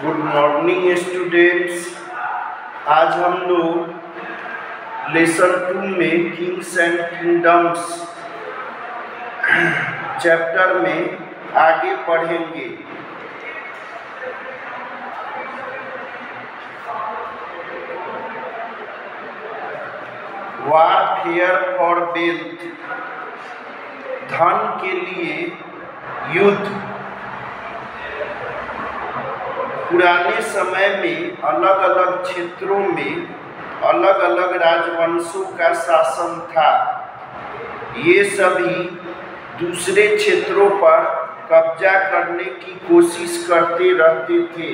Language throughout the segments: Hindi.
Good morning students. आज हम लोग लेसन 2 में किंग्स एंड किंगडम्स चैप्टर में आगे पढ़ेंगे। वारफेयर फॉर वेल्थ, धन के लिए युद्ध। पुराने समय में अलग अलग क्षेत्रों में अलग अलग राजवंशों का शासन था। ये सभी दूसरे क्षेत्रों पर कब्जा करने की कोशिश करते रहते थे।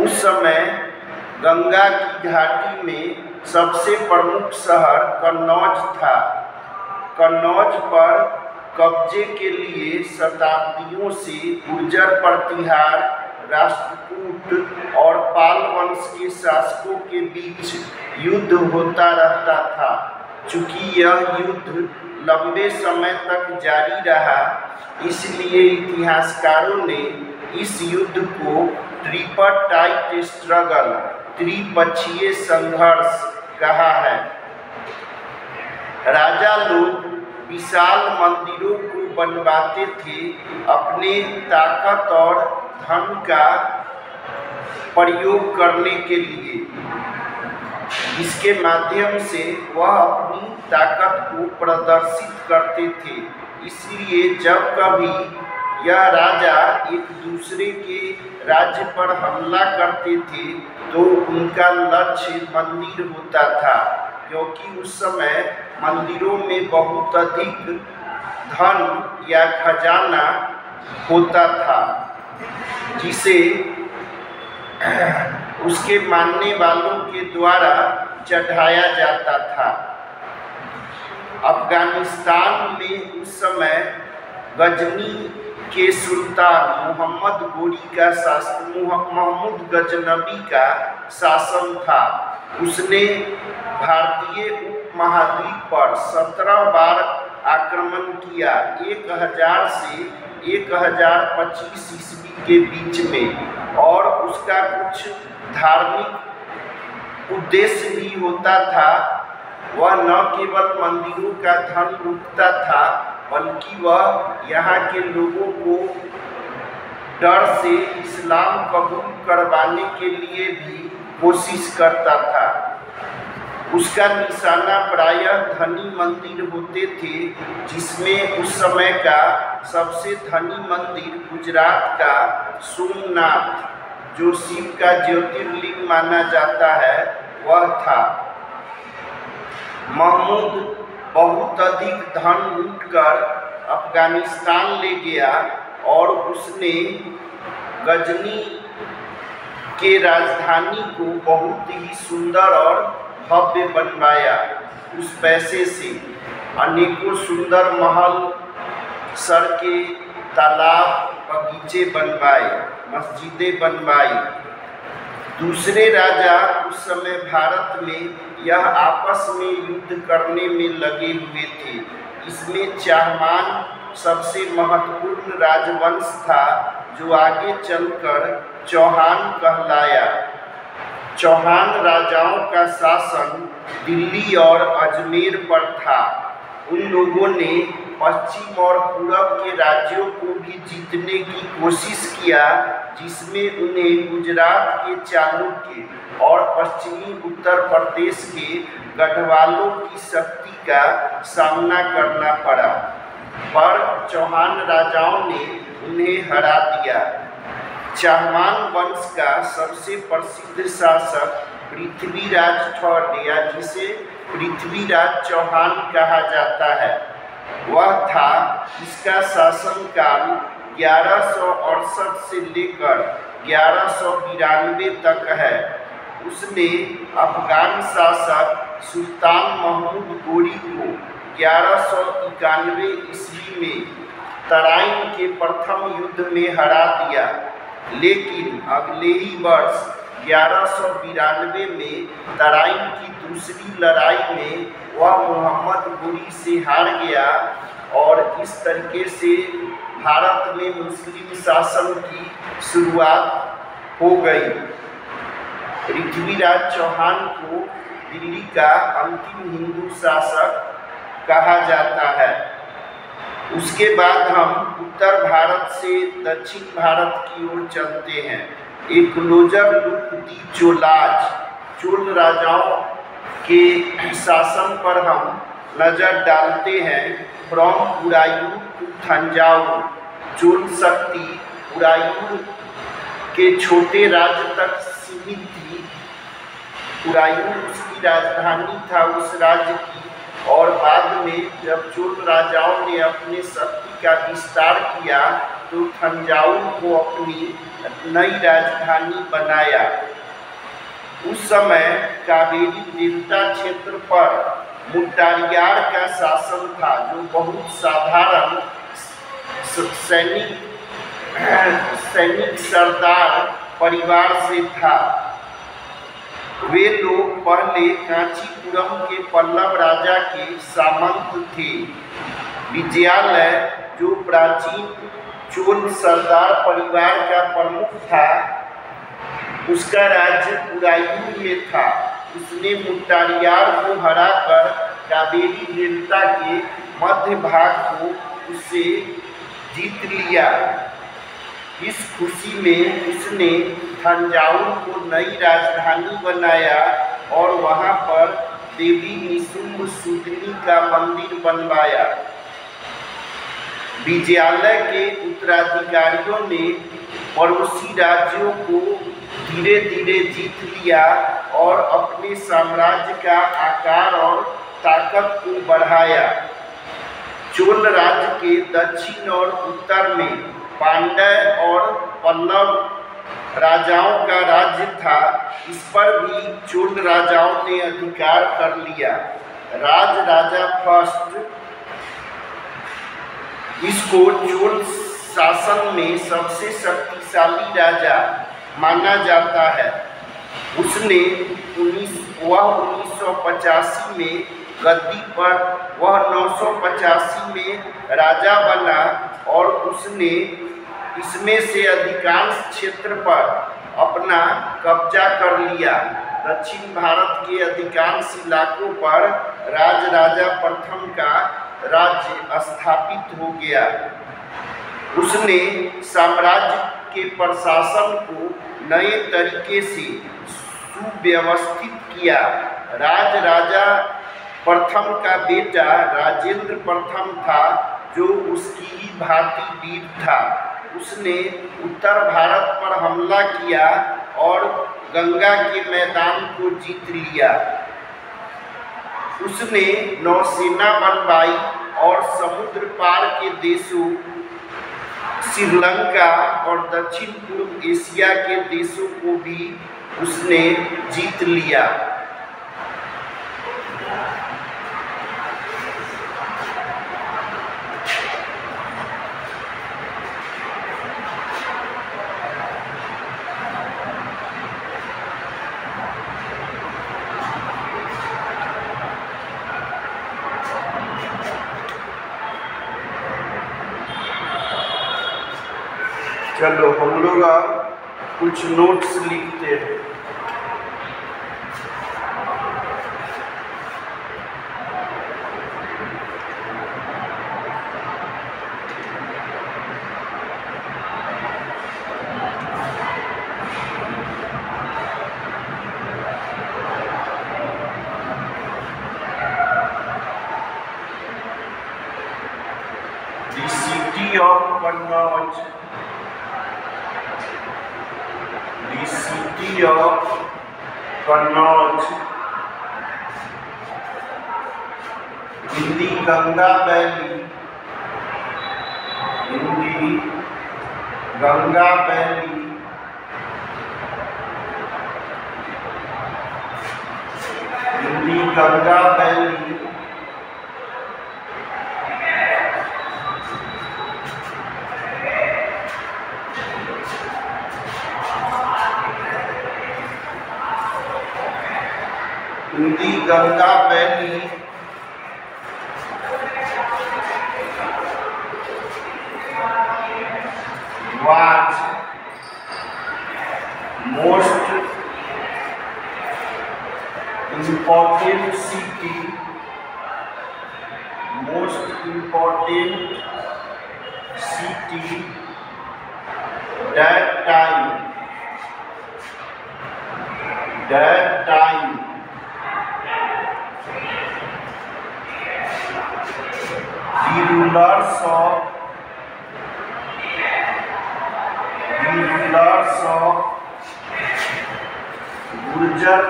उस समय गंगा की घाटी में सबसे प्रमुख शहर कन्नौज था। कन्नौज पर कब्जे के लिए शताब्दियों से गुर्जर प्रतिहार, राष्ट्रकूट और पाल वंश के शासकों के बीच युद्ध होता रहता था। चूंकि यह युद्ध लंबे समय तक जारी रहा, इसलिए इतिहासकारों ने इस युद्ध को ट्रिपरटाइट स्ट्रगल, त्रिपक्षीय संघर्ष कहा है। राजा लोग विशाल मंदिरों को बनवाते थे अपने ताकत और धन का प्रयोग करने के लिए। इसके माध्यम से वह अपनी ताकत को प्रदर्शित करते थे। इसलिए जब कभी यह राजा एक दूसरे के राज्य पर हमला करते थे तो उनका लक्ष्य मंदिर होता था, क्योंकि उस समय मंदिरों में बहुत अधिक धन या खजाना होता था, जिसे उसके मानने वालों के द्वारा चढ़ाया जाता था। अफगानिस्तान में उस समय गजनी के सुल्तान महमूद गजनबी का शासन था। उसने भारतीय उपमहाद्वीप पर 17 बार आक्रमण किया, 1000 से 1025 ईस्वी के बीच में, और उसका कुछ धार्मिक उद्देश्य भी होता था। वह न केवल मंदिरों का धन लूटता था, बल्कि वह यहाँ के लोगों को डर से इस्लाम कबूल करवाने के लिए भी कोशिश करता था। उसका निशाना प्रायः धनी मंदिर होते थे, जिसमें उस समय का सबसे धनी मंदिर गुजरात का सोमनाथ, जो शिव का ज्योतिर्लिंग माना जाता है, वह था। महमूद बहुत अधिक धन लूटकर अफगानिस्तान ले गया और उसने गजनी के राजधानी को बहुत ही सुंदर और भव्य बनवाया। उस पैसे से अनेकों सुंदर महल, सड़कें, तालाब, बगीचे बनवाए, मस्जिदें बनवाई। दूसरे राजा उस समय भारत में यह आपस में युद्ध करने में लगे हुए थे। इसमें चाहमान सबसे महत्वपूर्ण राजवंश था, जो आगे चलकर चौहान कहलाया। चौहान राजाओं का शासन दिल्ली और अजमेर पर था। उन लोगों ने पश्चिम और पूरब के राज्यों को भी जीतने की कोशिश किया, जिसमें उन्हें गुजरात के चालुक्य और पश्चिमी उत्तर प्रदेश के गढ़वालों की शक्ति का सामना करना पड़ा, पर चौहान राजाओं ने उन्हें हरा दिया। चाहमान वंश का सबसे प्रसिद्ध शासक पृथ्वीराज चौहान, या जिसे पृथ्वीराज चौहान कहा जाता है, वह था। इसका शासनकाल 1168 से लेकर 1192 तक है। उसने अफगान शासक सुल्तान महमूद गोरी को 1191 ईस्वी में तराइन के प्रथम युद्ध में हरा दिया, लेकिन अगले ही वर्ष 1192 में तराइन की दूसरी लड़ाई में वह मोहम्मद गोरी से हार गया और इस तरीके से भारत में मुस्लिम शासन की शुरुआत हो गई। पृथ्वीराज चौहान को दिल्ली का अंतिम हिंदू शासक कहा जाता है। उसके बाद हम उत्तर भारत से दक्षिण भारत की ओर चलते हैं। ए क्लोजर लुक दी चोलाज, चोल राजाओं के शासन पर हम नजर डालते हैं। फ्रॉम उरायूर टू तंजावुर, चोल शक्ति उरायूर के छोटे राज्य तक सीमित थी। उरायूर उसकी राजधानी था उस राज्य की, और बाद में जब चोल राजाओं ने अपने शक्ति का विस्तार किया तो तंजावुर को अपनी नई राजधानी बनाया। उस समय कावेरी डेल्टा क्षेत्र पर मुट्टारियार का शासन था, जो बहुत साधारण सैनिक सरदार परिवार से था। वे लोग पहले कांचीपुरम के पल्लव राजा के सामंत थे। विजयालय, जो प्राचीन चोल सरदार परिवार का प्रमुख था, उसका राज्य उरायूर में था। उसने मुट्टारियार को हराकर कावेरी डेल्टा के मध्य भाग को उससे जीत लिया। इस खुशी में उसने तंजावुर को नई राजधानी बनाया और वहां पर देवी निशुंभ सूदिनी का मंदिर बनवाया। विजयालय के उत्तराधिकारियों ने पड़ोसी राज्यों को धीरे धीरे जीत लिया और अपने साम्राज्य का आकार और ताकत को बढ़ाया। चोल राज्य के दक्षिण और उत्तर में पांड्य और पल्लव राजाओं का राज्य था। इस पर भी चोल राजाओं ने अधिकार कर लिया। राजा फर्स्ट, इसको चोल शासन में सबसे शक्तिशाली राजा माना जाता है। उसने 1985 में गद्दी पर, वह 985 में राजा बना और उसने इसमें से अधिकांश क्षेत्र पर अपना कब्जा कर लिया। दक्षिण भारत के अधिकांश इलाकों पर राजा प्रथम का राज्य स्थापित हो गया। उसने साम्राज्य के प्रशासन को नए तरीके से सुव्यवस्थित किया। राजा प्रथम का बेटा राजेंद्र प्रथम था, जो उसकी ही भांति वीर था। उसने उत्तर भारत पर हमला किया और गंगा के मैदान को जीत लिया। उसने नौसेना बनवाई और समुद्र पार के देशों श्रीलंका और दक्षिण पूर्व एशिया के देशों को भी उसने जीत लिया। चलो हम लोग अब कुछ नोट्स लिखते हैं। The city of Kannauj, the city of Kannauj in the Ganga Valley, in the Ganga Valley, in the Ganga Valley in the Ganga Valley was most important city, most important city that time, the rulers of Gurjara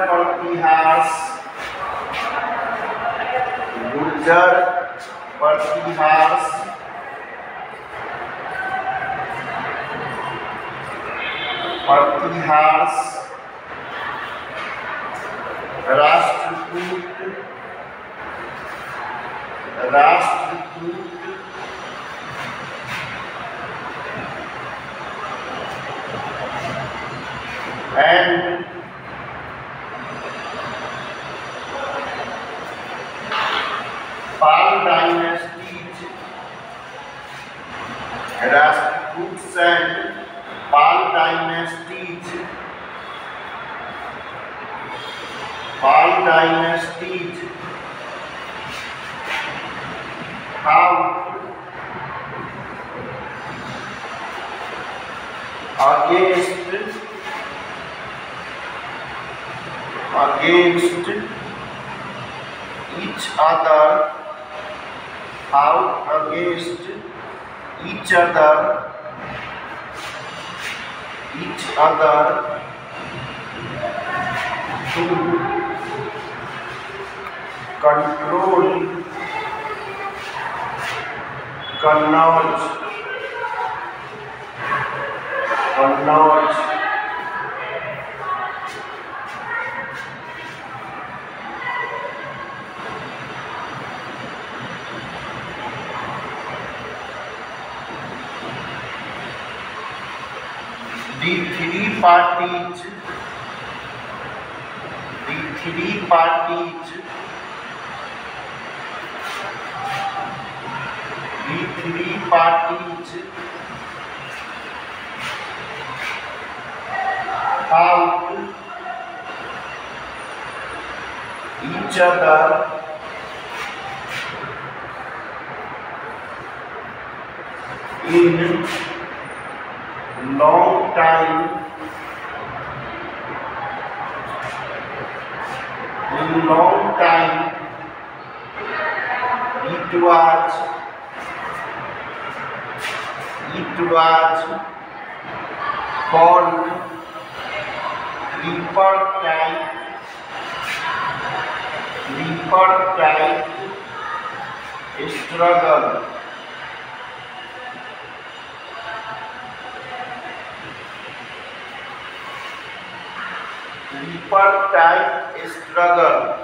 Pratihara Rashtrakuta and Pal dynasties, Rashtrakuts and Pal dynasties fought against each other to control Kannauj. The three parties fought each other in long time it was called tripartite struggle.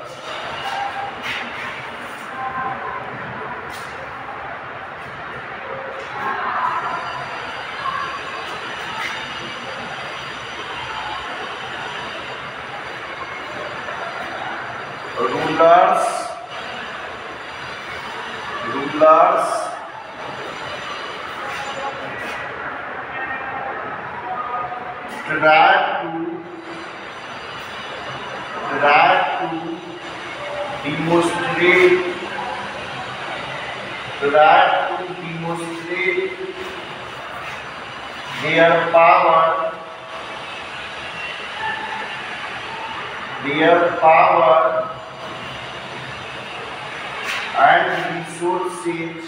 Rulers try to demonstrate their power and resources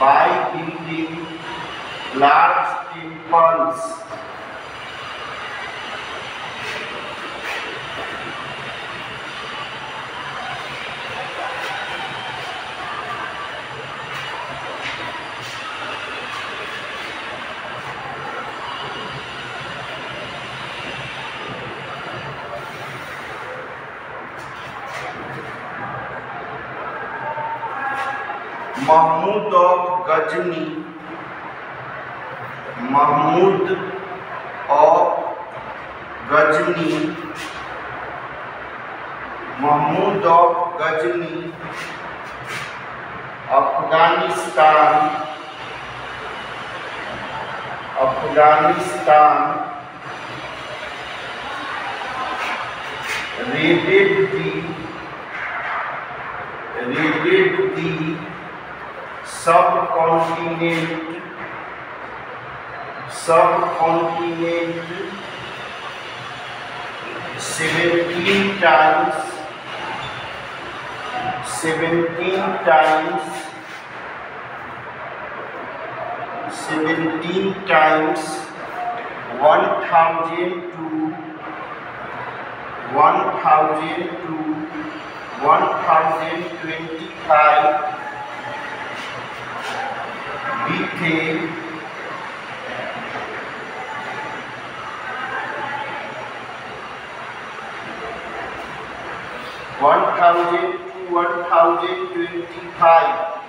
by building large temples. Mahmud of Ghazni Mahmud of Ghazni, Mahmud of Ghazni, Afghanistan, Afghanistan, raided the subcontinent 17 times, 17 times, 17 times 1000 to 1025 BK, 1000 to 1025.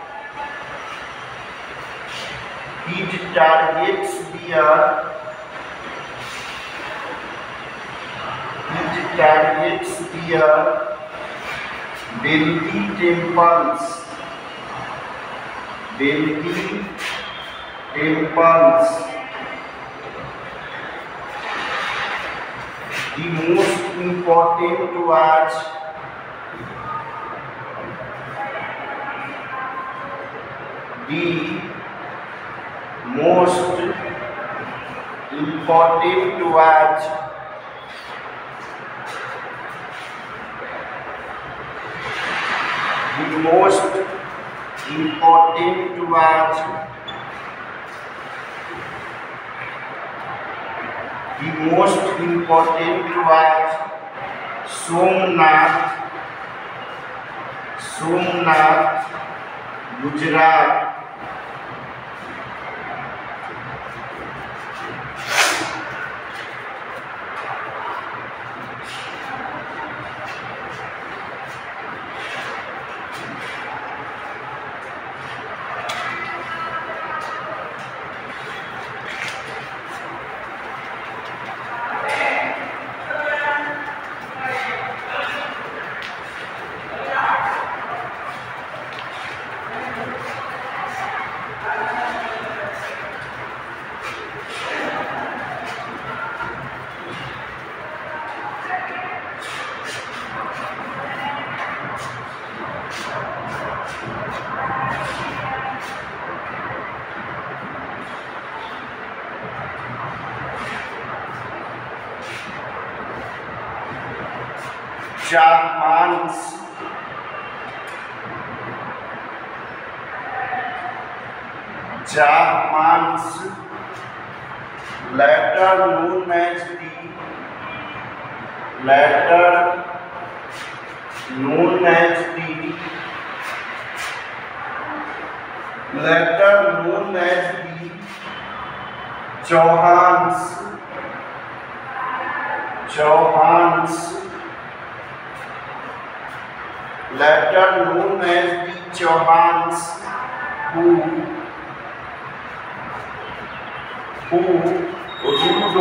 His targets were Delhi temples, The most important was the most important was the most important was the most important was Somnath, Gujarat. Jahmans, later known as the Chauhans, later known as the Chauhans, who ruled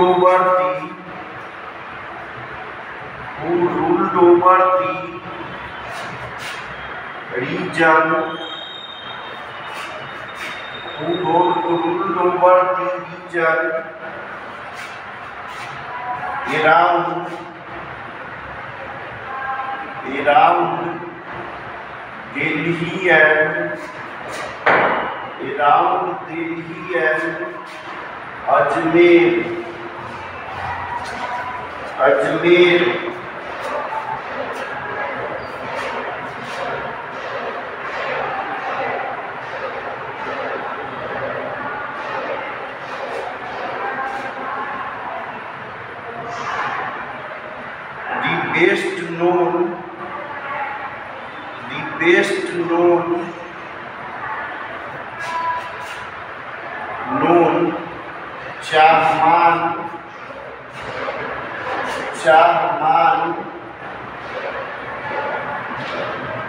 over the region, around Delhi and Ajmer.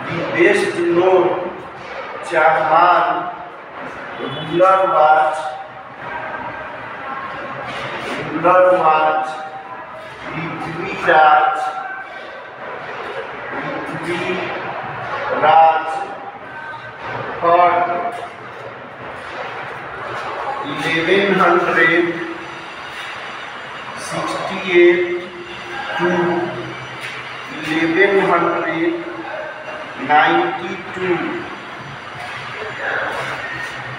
The best known Chahman ruler was ruler was Prithviraj. Prithviraj had 1168 to 1192,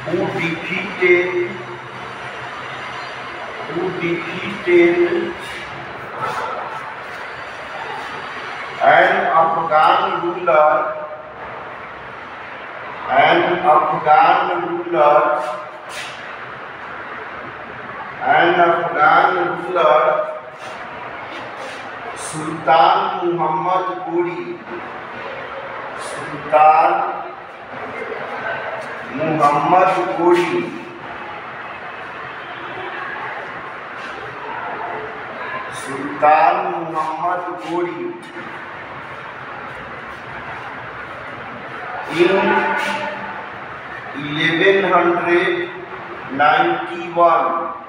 who defeated an Afghan ruler Sultan Muhammad Ghori. In 1191.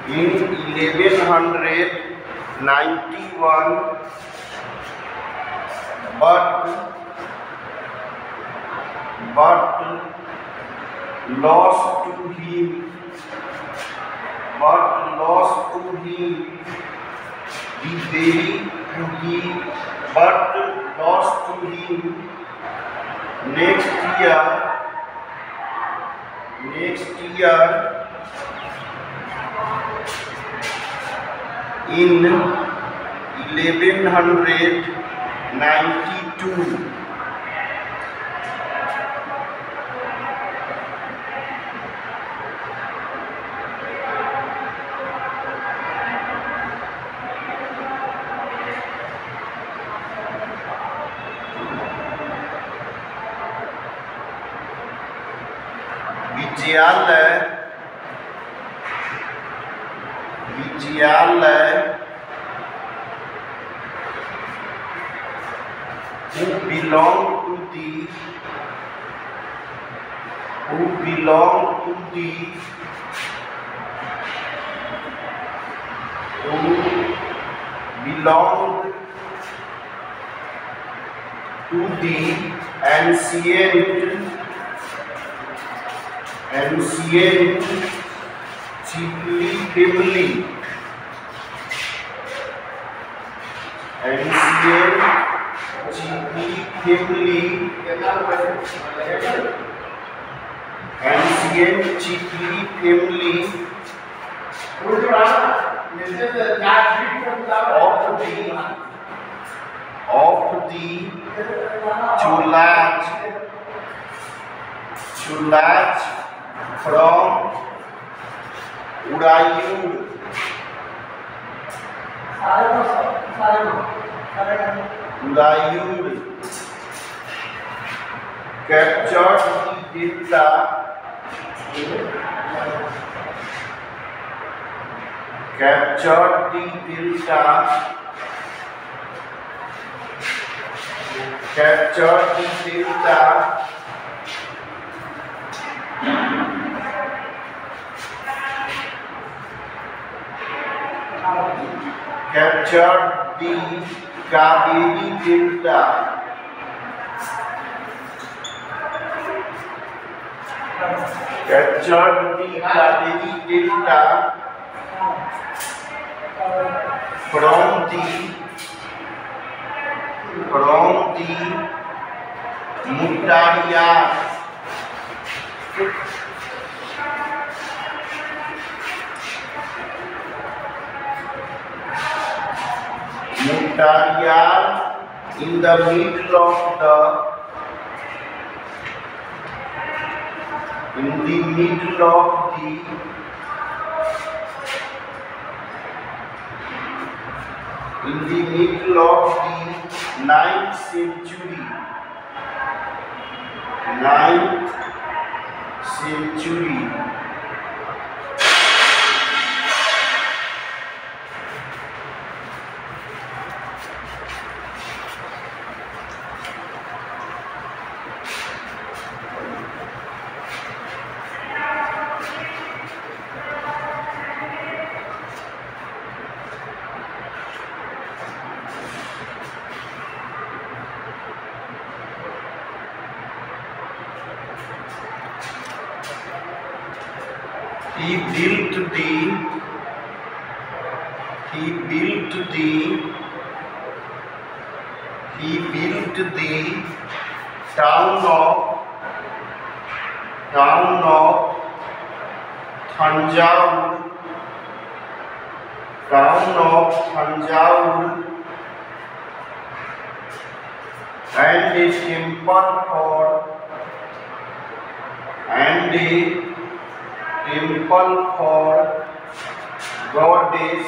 In 1191, but lost to him next year in 1192. Vijayalalai, who belonged to the ancient Chikli family. Of the Cholaj from Udayur. Captured the Kaveri Delta. From the Muttariyas. In the middle of the in the middle of the 9th century century. He built the town of Thanjavur and a temple for goddess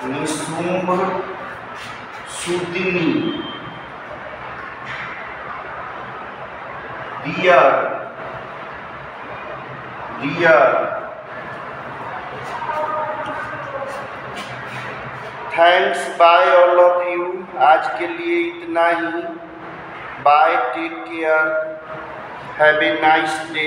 Nisumbh Sudini. Dear. Thanks, bye all of you. आज के लिए इतना ही। Bye, take care, have a nice day.